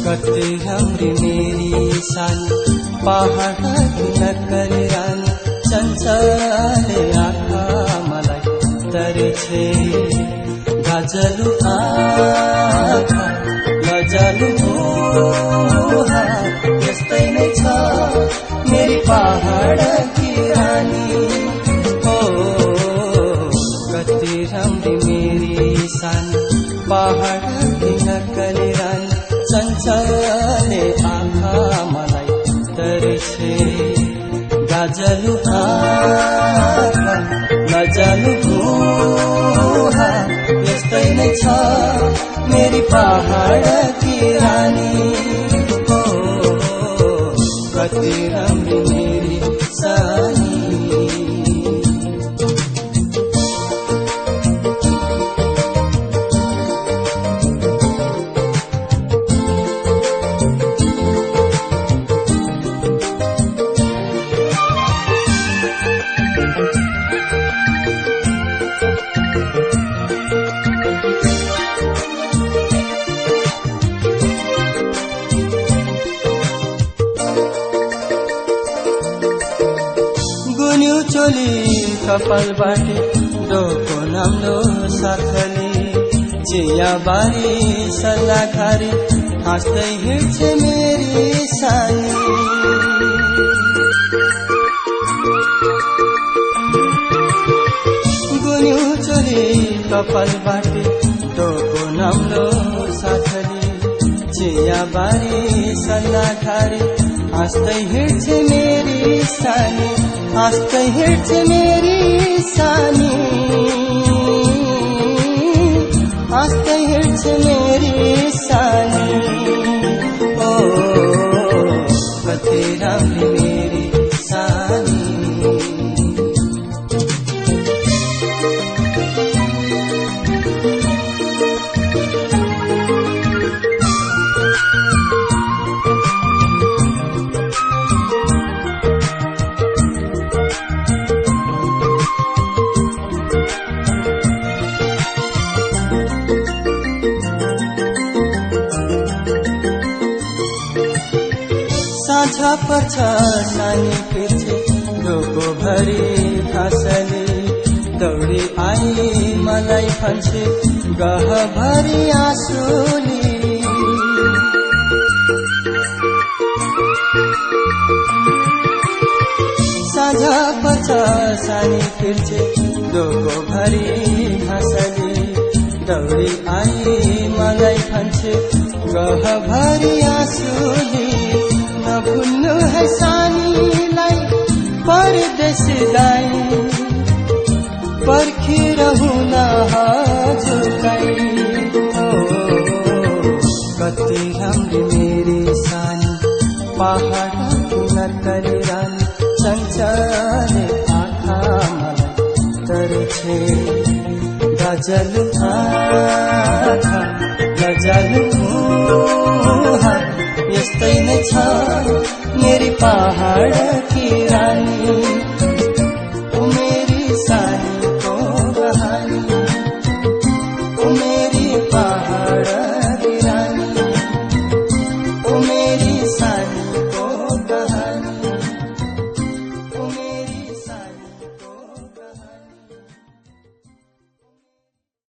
कति राम्री मेरी सानी पहाड नक्कली रानी चञ्चले आँखा मलाई तरेछे गाजलु आँखा लजालु मुहा यस्तै नै छ मेरी पहाडकी रानी हो कति राम्री मेरी सानी पहाडकी नक्कली रानी चञ्चले आँखा मलाई तरेछे गाजलु आँखा लजालु मुहा यस्तै नै छ मेरी पहाडकी रानी हो कति राम्री मेरी सानी। चोली कपाल बाटे डोको नाम्लो साथली चिया बारी सल्लाहकारी हाँस्दै हिँड्छे मेरी सानी गुन्यू चोली कपाल बाटे डोको नाम्लो साथली चिया बारी सल्लाहकारी हाँस्दै हिँड्छे मेरी सानी हाँस्दै हिँड्छे मेरी सानी हाँस्दै हिँड्छे मेरी सानी ओ कति राम्री मेरी सानी। साँझ पर्छ नानी पछि डोको भरी घाँसले दौडी आई मलाई भन्छे गहभरी आँसुली साँझ पर्छ सानी फिर्छे डोको भरी घाँसले दौडी आई मलाई भन्छे गहभरी आँसुली नभुल्नु है सानीलाई परदेश गई पर्खिरहु न हजुरलाई कति राम्री मेरी सानी पहाडकी नक्कली रानी चञ्चले आँखा मलाई तरेछे गाजलु आँखा लजालु मुहा यस्तै नै छ मेरी पहाडकी रानी